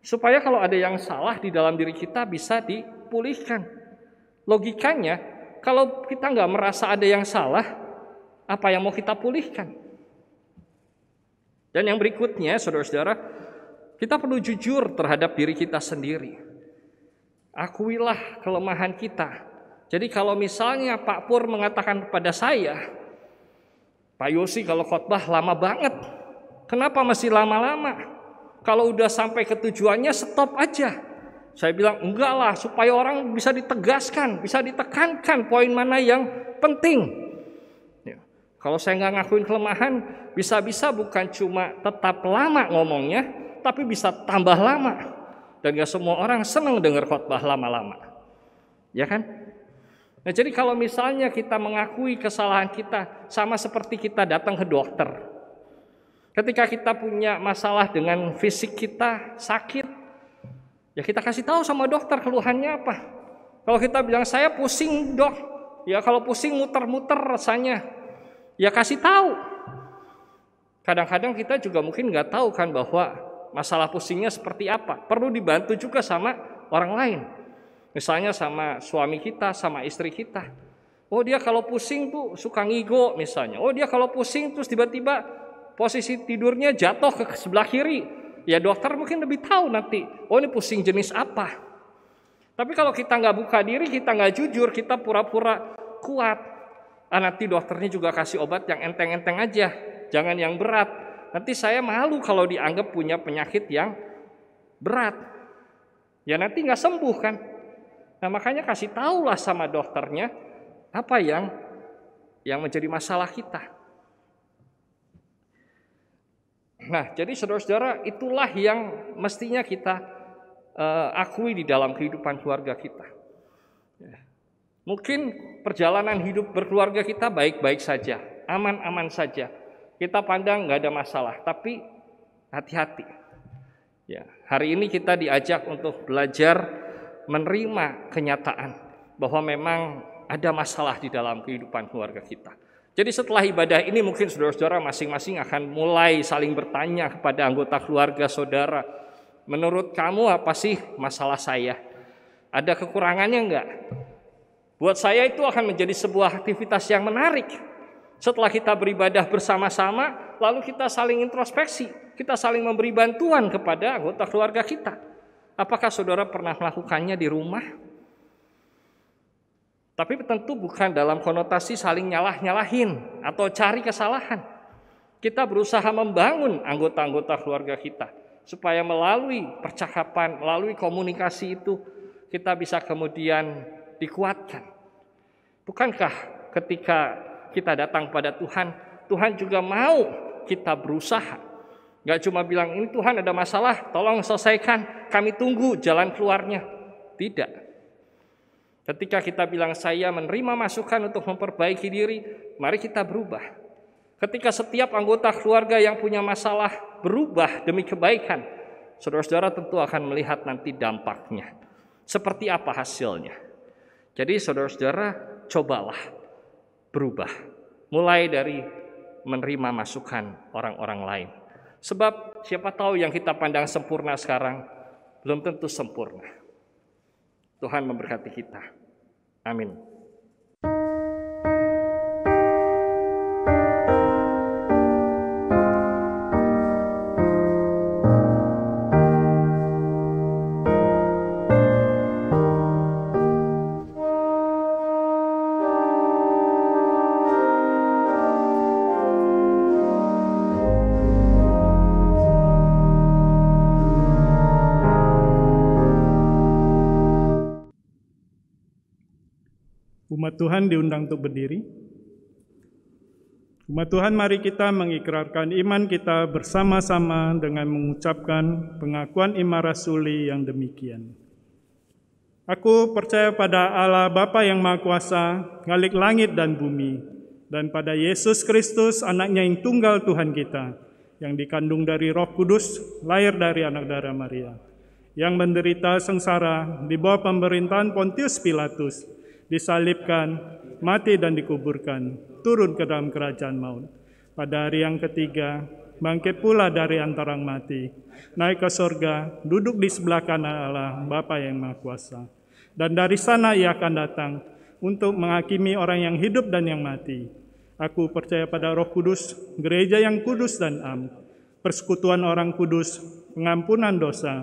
Supaya kalau ada yang salah di dalam diri kita bisa dipulihkan. Logikanya, kalau kita nggak merasa ada yang salah, apa yang mau kita pulihkan? Dan yang berikutnya, saudara-saudara, kita perlu jujur terhadap diri kita sendiri. Akuilah kelemahan kita. Jadi kalau misalnya Pak Pur mengatakan kepada saya, Pak Yosi kalau khotbah lama banget, kenapa masih lama-lama? Kalau udah sampai ke tujuannya stop aja. Saya bilang enggak lah, supaya orang bisa ditegaskan, bisa ditekankan poin mana yang penting. Ya. Kalau saya nggak ngakuin kelemahan, bisa-bisa bukan cuma tetap lama ngomongnya, tapi bisa tambah lama. Dan gak semua orang senang dengar khotbah lama-lama. Ya kan? Nah, jadi kalau misalnya kita mengakui kesalahan kita, sama seperti kita datang ke dokter. Ketika kita punya masalah dengan fisik kita sakit, ya kita kasih tahu sama dokter keluhannya apa. Kalau kita bilang saya pusing dok, ya kalau pusing muter-muter rasanya, ya kasih tahu. Kadang-kadang kita juga mungkin nggak tahu kan bahwa masalah pusingnya seperti apa. Perlu dibantu juga sama orang lain. Misalnya sama suami kita, sama istri kita. Oh dia kalau pusing tuh suka ngigo misalnya. Oh dia kalau pusing terus tiba-tiba posisi tidurnya jatuh ke sebelah kiri. Ya dokter mungkin lebih tahu nanti. Oh ini pusing jenis apa. Tapi kalau kita nggak buka diri, kita nggak jujur, kita pura-pura kuat. Nanti dokternya juga kasih obat yang enteng-enteng aja. Jangan yang berat. Nanti saya malu kalau dianggap punya penyakit yang berat, ya nanti nggak sembuh kan. Nah makanya kasih tahulah sama dokternya apa yang menjadi masalah kita. Nah jadi saudara-saudara, itulah yang mestinya kita akui di dalam kehidupan keluarga kita. Mungkin perjalanan hidup berkeluarga kita baik-baik saja, aman-aman saja. Kita pandang nggak ada masalah, tapi hati-hati. Ya, hari ini kita diajak untuk belajar menerima kenyataan bahwa memang ada masalah di dalam kehidupan keluarga kita. Jadi setelah ibadah ini mungkin saudara-saudara masing-masing akan mulai saling bertanya kepada anggota keluarga saudara, menurut kamu apa sih masalah saya? Ada kekurangannya enggak? Buat saya itu akan menjadi sebuah aktivitas yang menarik. Setelah kita beribadah bersama-sama, lalu kita saling introspeksi, kita saling memberi bantuan kepada anggota keluarga kita. Apakah saudara pernah melakukannya di rumah? Tapi tentu bukan dalam konotasi saling nyalah-nyalahin atau cari kesalahan. Kita berusaha membangun anggota-anggota keluarga kita, supaya melalui percakapan, melalui komunikasi itu, kita bisa kemudian dikuatkan. Bukankah ketika kita datang pada Tuhan, Tuhan juga mau kita berusaha. Gak cuma bilang, ini Tuhan ada masalah, tolong selesaikan, kami tunggu jalan keluarnya. Tidak. Ketika kita bilang saya menerima masukan untuk memperbaiki diri, mari kita berubah. Ketika setiap anggota keluarga yang punya masalah berubah demi kebaikan, saudara-saudara tentu akan melihat nanti dampaknya. Seperti apa hasilnya. Jadi saudara-saudara, cobalah berubah. Mulai dari menerima masukan orang-orang lain. Sebab siapa tahu yang kita pandang sempurna sekarang belum tentu sempurna. Tuhan memberkati kita. Amin. Umat Tuhan diundang untuk berdiri. Umat Tuhan, mari kita mengikrarkan iman kita bersama-sama dengan mengucapkan pengakuan iman rasuli yang demikian. Aku percaya pada Allah Bapa yang Maha Kuasa, Khalik langit dan bumi, dan pada Yesus Kristus, anaknya yang tunggal Tuhan kita, yang dikandung dari Roh Kudus, lahir dari anak darah Maria, yang menderita sengsara di bawah pemerintahan Pontius Pilatus, disalibkan, mati dan dikuburkan, turun ke dalam kerajaan maut. Pada hari yang ketiga, bangkit pula dari antara mati, naik ke surga, duduk di sebelah kanan Allah, Bapa yang Maha Kuasa. Dan dari sana ia akan datang untuk menghakimi orang yang hidup dan yang mati. Aku percaya pada Roh Kudus, gereja yang kudus dan am, persekutuan orang kudus, pengampunan dosa,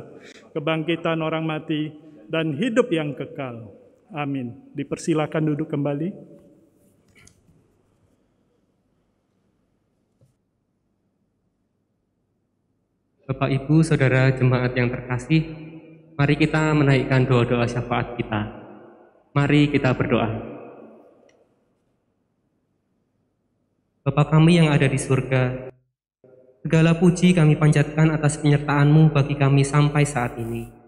kebangkitan orang mati, dan hidup yang kekal. Amin. Dipersilakan duduk kembali. Bapak, Ibu, Saudara jemaat yang terkasih, mari kita menaikkan doa-doa syafaat kita. Mari kita berdoa. Bapa kami yang ada di surga, segala puji kami panjatkan atas penyertaan-Mu bagi kami sampai saat ini.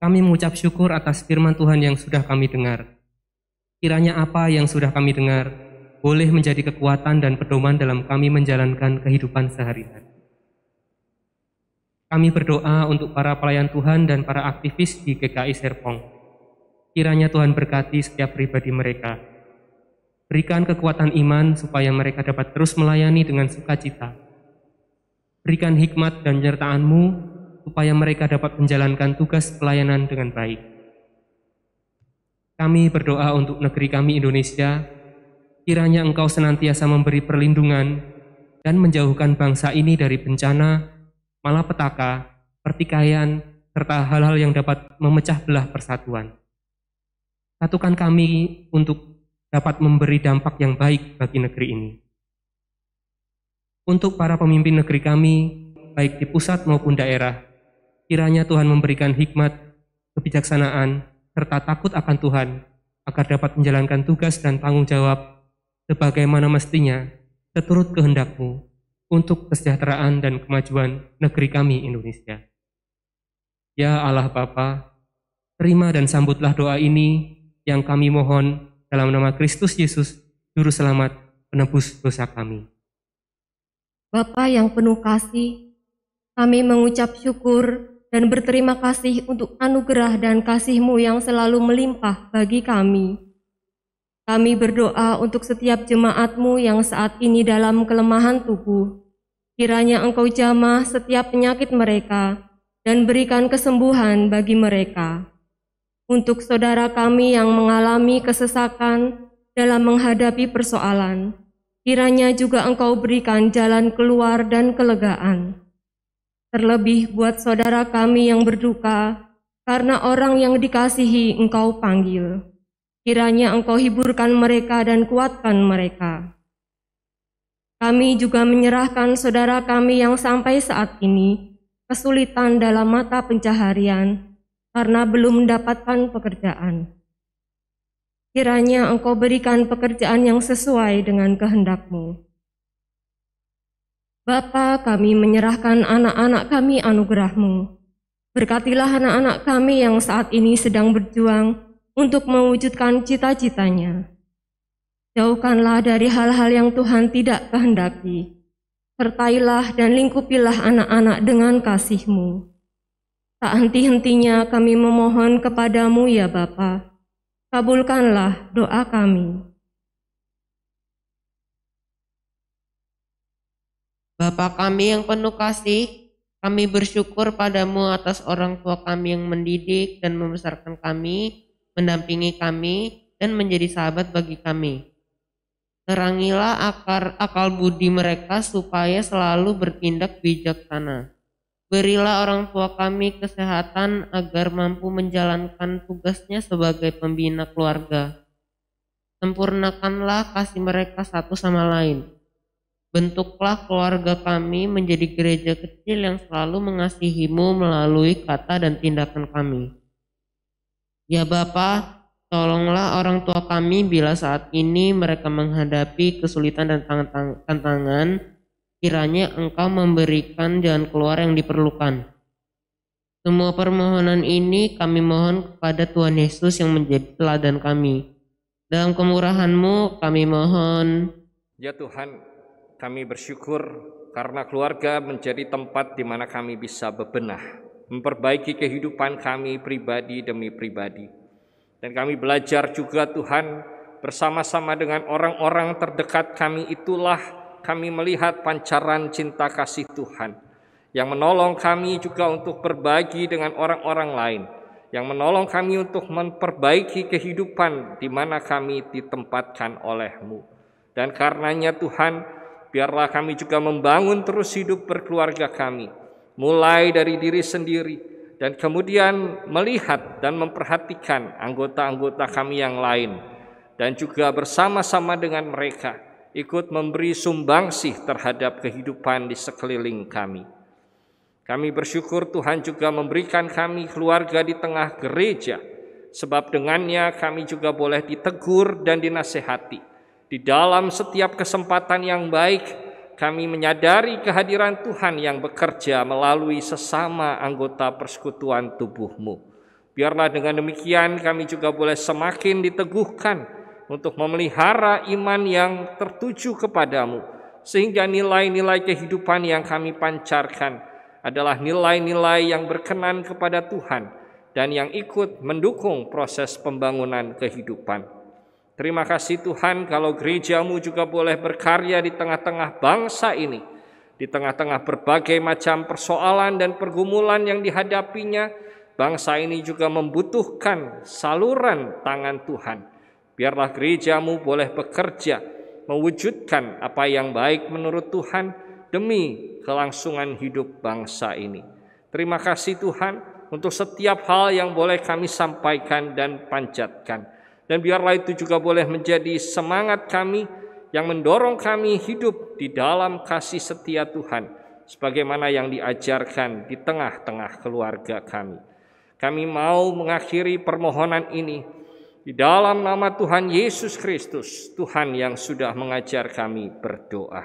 Kami mengucap syukur atas firman Tuhan yang sudah kami dengar. Kiranya apa yang sudah kami dengar boleh menjadi kekuatan dan pedoman dalam kami menjalankan kehidupan sehari-hari. Kami berdoa untuk para pelayan Tuhan dan para aktivis di GKI Serpong. Kiranya Tuhan berkati setiap pribadi mereka. Berikan kekuatan iman supaya mereka dapat terus melayani dengan sukacita. Berikan hikmat dan penyertaan-Mu supaya mereka dapat menjalankan tugas pelayanan dengan baik. Kami berdoa untuk negeri kami Indonesia, kiranya Engkau senantiasa memberi perlindungan dan menjauhkan bangsa ini dari bencana, malapetaka, pertikaian, serta hal-hal yang dapat memecah belah persatuan. Satukan kami untuk dapat memberi dampak yang baik bagi negeri ini. Untuk para pemimpin negeri kami, baik di pusat maupun daerah, Kiranya Tuhan memberikan hikmat, kebijaksanaan, serta takut akan Tuhan, agar dapat menjalankan tugas dan tanggung jawab sebagaimana mestinya, seturut kehendak-Mu, untuk kesejahteraan dan kemajuan negeri kami Indonesia. Ya Allah Bapa, terima dan sambutlah doa ini yang kami mohon dalam nama Kristus Yesus, Juru Selamat, penebus dosa kami. Bapa yang penuh kasih, kami mengucap syukur dan berterima kasih untuk anugerah dan kasih-Mu yang selalu melimpah bagi kami. Kami berdoa untuk setiap jemaat-Mu yang saat ini dalam kelemahan tubuh. Kiranya Engkau jamah setiap penyakit mereka dan berikan kesembuhan bagi mereka. Untuk saudara kami yang mengalami kesesakan dalam menghadapi persoalan, kiranya juga Engkau berikan jalan keluar dan kelegaan. Terlebih buat saudara kami yang berduka, karena orang yang dikasihi Engkau panggil. Kiranya Engkau hiburkan mereka dan kuatkan mereka. Kami juga menyerahkan saudara kami yang sampai saat ini kesulitan dalam mata pencaharian karena belum mendapatkan pekerjaan. Kiranya Engkau berikan pekerjaan yang sesuai dengan kehendak-Mu. Bapa, kami menyerahkan anak-anak kami anugerah-Mu. Berkatilah anak-anak kami yang saat ini sedang berjuang untuk mewujudkan cita-citanya. Jauhkanlah dari hal-hal yang Tuhan tidak kehendaki. Sertailah dan lingkupilah anak-anak dengan kasih-Mu. Tak henti-hentinya kami memohon kepadamu ya Bapa. Kabulkanlah doa kami. Bapa kami yang penuh kasih, kami bersyukur padamu atas orang tua kami yang mendidik dan membesarkan kami, mendampingi kami, dan menjadi sahabat bagi kami. Terangilah akal budi mereka supaya selalu bertindak bijaksana. Berilah orang tua kami kesehatan agar mampu menjalankan tugasnya sebagai pembina keluarga. Sempurnakanlah kasih mereka satu sama lain. Bentuklah keluarga kami menjadi gereja kecil yang selalu mengasihi-Mu melalui kata dan tindakan kami. Ya Bapa, tolonglah orang tua kami bila saat ini mereka menghadapi kesulitan dan tantangan, kiranya Engkau memberikan jalan keluar yang diperlukan. Semua permohonan ini kami mohon kepada Tuhan Yesus yang menjadi teladan kami. Dalam kemurahan-Mu kami mohon. Ya Tuhan, kami bersyukur karena keluarga menjadi tempat di mana kami bisa bebenah, memperbaiki kehidupan kami pribadi demi pribadi. Dan kami belajar juga Tuhan, bersama-sama dengan orang-orang terdekat kami itulah kami melihat pancaran cinta kasih Tuhan, yang menolong kami juga untuk berbagi dengan orang-orang lain, yang menolong kami untuk memperbaiki kehidupan di mana kami ditempatkan oleh-Mu. Dan karenanya Tuhan, biarlah kami juga membangun terus hidup berkeluarga kami, mulai dari diri sendiri, dan kemudian melihat dan memperhatikan anggota-anggota kami yang lain, dan juga bersama-sama dengan mereka, ikut memberi sumbangsih terhadap kehidupan di sekeliling kami. Kami bersyukur Tuhan juga memberikan kami keluarga di tengah gereja, sebab dengannya kami juga boleh ditegur dan dinasehati. Di dalam setiap kesempatan yang baik, kami menyadari kehadiran Tuhan yang bekerja melalui sesama anggota persekutuan tubuh-Mu. Biarlah dengan demikian kami juga boleh semakin diteguhkan untuk memelihara iman yang tertuju kepadamu, sehingga nilai-nilai kehidupan yang kami pancarkan adalah nilai-nilai yang berkenan kepada Tuhan dan yang ikut mendukung proses pembangunan kehidupan. Terima kasih Tuhan kalau gereja-Mu juga boleh berkarya di tengah-tengah bangsa ini, di tengah-tengah berbagai macam persoalan dan pergumulan yang dihadapinya. Bangsa ini juga membutuhkan saluran tangan Tuhan. Biarlah gereja-Mu boleh bekerja, mewujudkan apa yang baik menurut Tuhan demi kelangsungan hidup bangsa ini. Terima kasih Tuhan untuk setiap hal yang boleh kami sampaikan dan panjatkan. Dan biarlah itu juga boleh menjadi semangat kami yang mendorong kami hidup di dalam kasih setia Tuhan, sebagaimana yang diajarkan di tengah-tengah keluarga kami. Kami mau mengakhiri permohonan ini di dalam nama Tuhan Yesus Kristus, Tuhan yang sudah mengajar kami berdoa.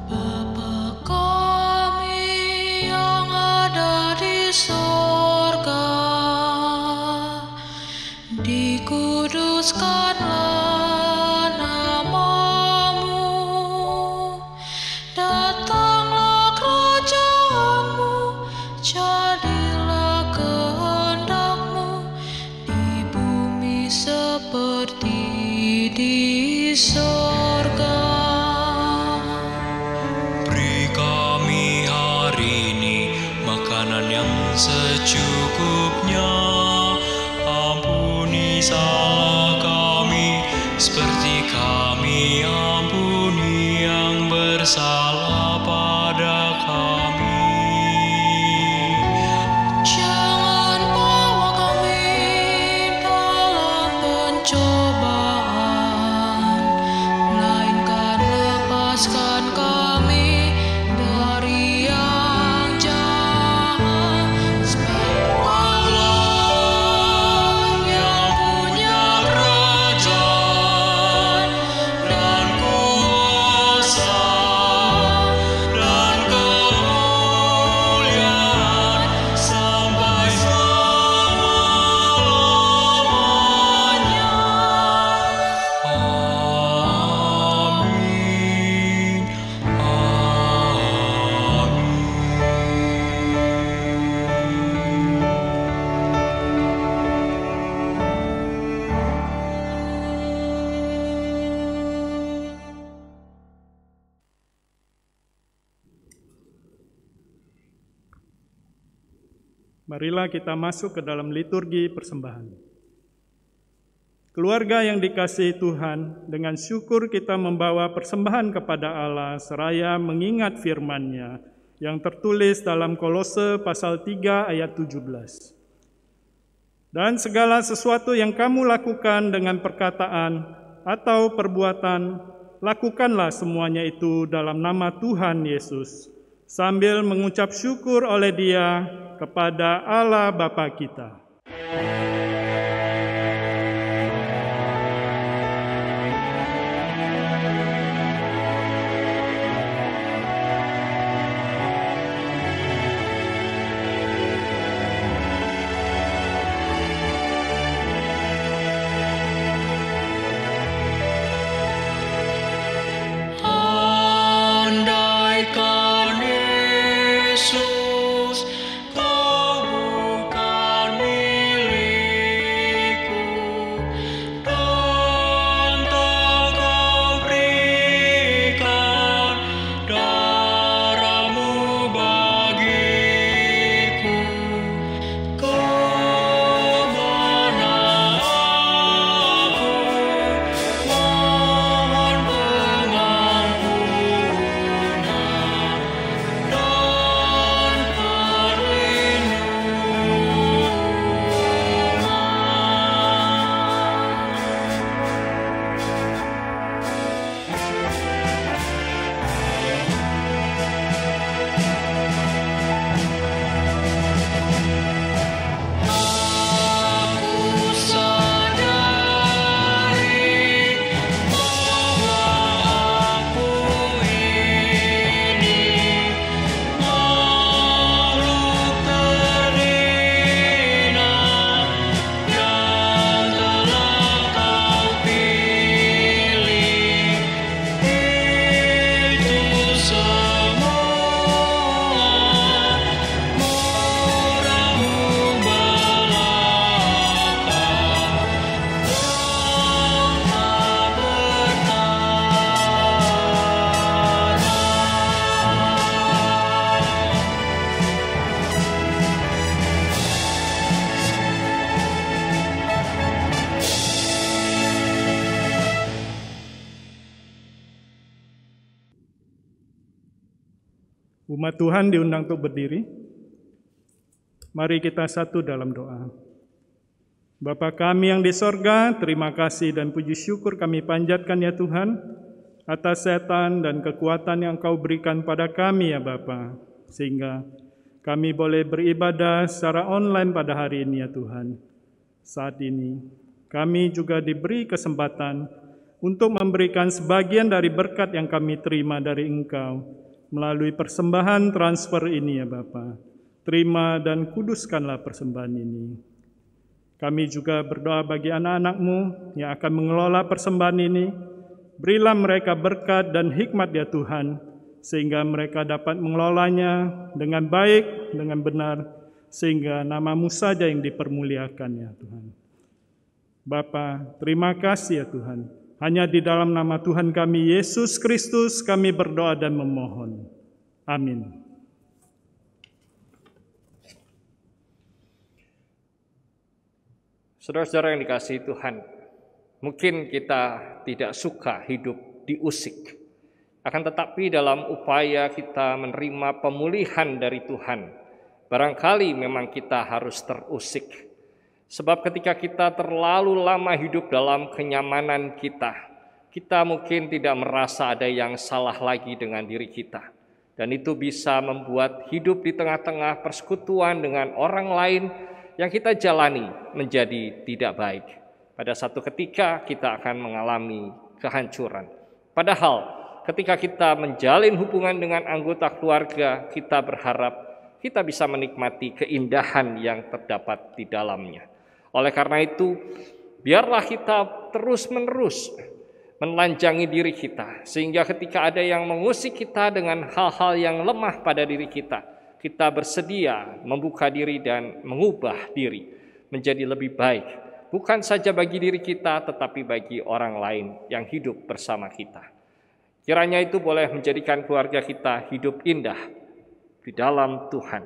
Bapa kami yang ada di sorga, dikuduskanlah namamu, datanglah kerajaanmu, jadilah kehendakmu di bumi seperti di sorga. Beri kami hari ini makanan yang secukupnya, ampuni salah kami seperti kami ampuni yang bersalah pada kami. Jangan bawa kami dalam pencobaan, melainkan lepaskan kami dari yang jahat. Sebab Allah yang punya kerajaan dan kuasa dan kemuliaan sampai selama-lamanya. Amin. Marilah kita masuk ke dalam liturgi persembahan. Keluarga yang dikasihi Tuhan, dengan syukur kita membawa persembahan kepada Allah seraya mengingat firman-Nya yang tertulis dalam Kolose pasal 3 ayat 17. Dan segala sesuatu yang kamu lakukan dengan perkataan atau perbuatan, lakukanlah semuanya itu dalam nama Tuhan Yesus, sambil mengucap syukur oleh Dia kepada Allah Bapa kita. Andaikan Yesus kau bukan milikku, dan tak kau berikan darahmu bagiku, kemana aku mohon pengampunan dan Aku sadari bahwa aku ini makhluk terhina yang telah kau pilih. Itu semua murahmu belaka, lama Umat Tuhan diundang untuk berdiri. Mari kita satu dalam doa. Bapa kami yang di sorga, terima kasih dan puji syukur kami panjatkan ya Tuhan, atas setan dan kekuatan yang Kau berikan pada kami ya Bapa, sehingga kami boleh beribadah secara online pada hari ini ya Tuhan. Saat ini, kami juga diberi kesempatan untuk memberikan sebagian dari berkat yang kami terima dari Engkau melalui persembahan transfer ini ya Bapa. Terima dan kuduskanlah persembahan ini. Kami juga berdoa bagi anak-anak-Mu yang akan mengelola persembahan ini. Berilah mereka berkat dan hikmat ya Tuhan, sehingga mereka dapat mengelolanya dengan baik, dengan benar, sehingga nama-Mu saja yang dipermuliakan ya Tuhan. Bapa, terima kasih ya Tuhan. Hanya di dalam nama Tuhan kami, Yesus Kristus, kami berdoa dan memohon. Amin. Saudara-saudara yang dikasihi Tuhan, mungkin kita tidak suka hidup diusik. Akan tetapi dalam upaya kita menerima pemulihan dari Tuhan, barangkali memang kita harus terusik. Sebab ketika kita terlalu lama hidup dalam kenyamanan kita mungkin tidak merasa ada yang salah lagi dengan diri kita. Dan itu bisa membuat hidup di tengah-tengah persekutuan dengan orang lain yang kita jalani menjadi tidak baik. Pada satu ketika kita akan mengalami kehancuran. Padahal ketika kita menjalin hubungan dengan anggota keluarga, kita berharap kita bisa menikmati keindahan yang terdapat di dalamnya. Oleh karena itu, biarlah kita terus-menerus menelanjangi diri kita, sehingga ketika ada yang mengusik kita dengan hal-hal yang lemah pada diri kita, kita bersedia membuka diri dan mengubah diri menjadi lebih baik, bukan saja bagi diri kita, tetapi bagi orang lain yang hidup bersama kita. Kiranya itu boleh menjadikan keluarga kita hidup indah di dalam Tuhan.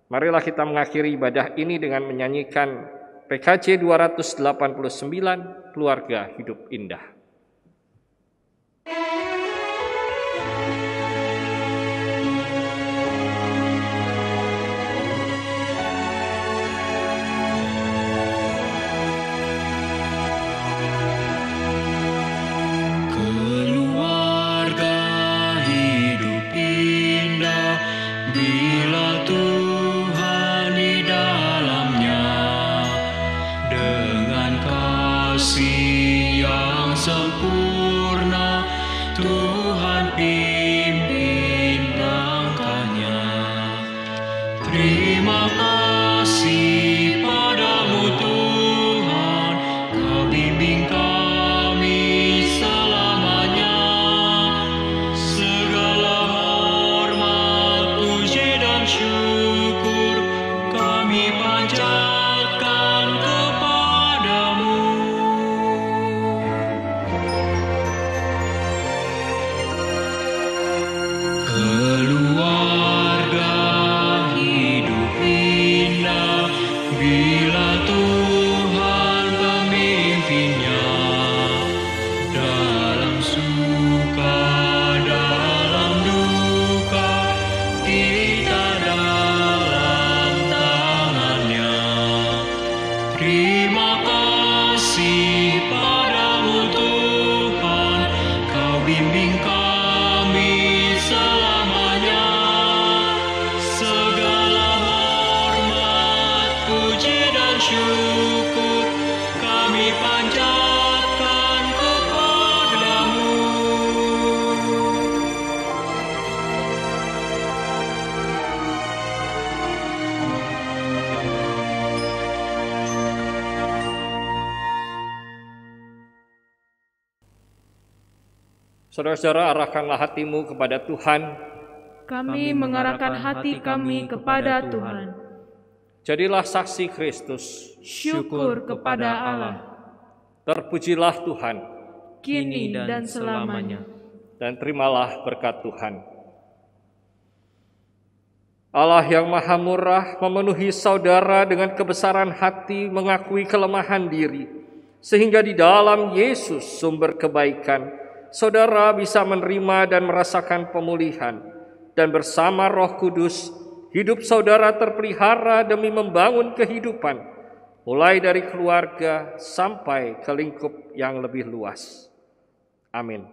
Marilah kita mengakhiri ibadah ini dengan menyanyikan PKJ 289, Keluarga Hidup Indah. Keluarga hidup indah bila Tuhan di dalamnya, dengan kasih yang sempurna Tuhan pimpin langkahnya. Terima kasih padamu Tuhan, Kau bimbing kami selamanya. Segala hormat, puji dan syukur kami panjatkan kepadamu. Keluarga hidup indah bila Tuhan pemimpinnya, dalam suka, dalam duka, kita dalam tangannya. Terima kasih padamu Tuhan, Kau bimbing kami selamanya. Segala hormat, puji dan syukur kami panjatkan kepadamu. Saudara-saudara, arahkanlah hatimu kepada Tuhan. Kami mengarahkan hati kami kepada Tuhan. Jadilah saksi Kristus. Syukur kepada Allah, Terpujilah Tuhan. kini dan selamanya. Dan terimalah berkat Tuhan. Allah yang maha murah memenuhi saudara dengan kebesaran hati, mengakui kelemahan diri, sehingga di dalam Yesus sumber kebaikan, saudara bisa menerima dan merasakan pemulihan, dan bersama Roh Kudus, hidup saudara terpelihara demi membangun kehidupan mulai dari keluarga sampai ke lingkup yang lebih luas. Amin.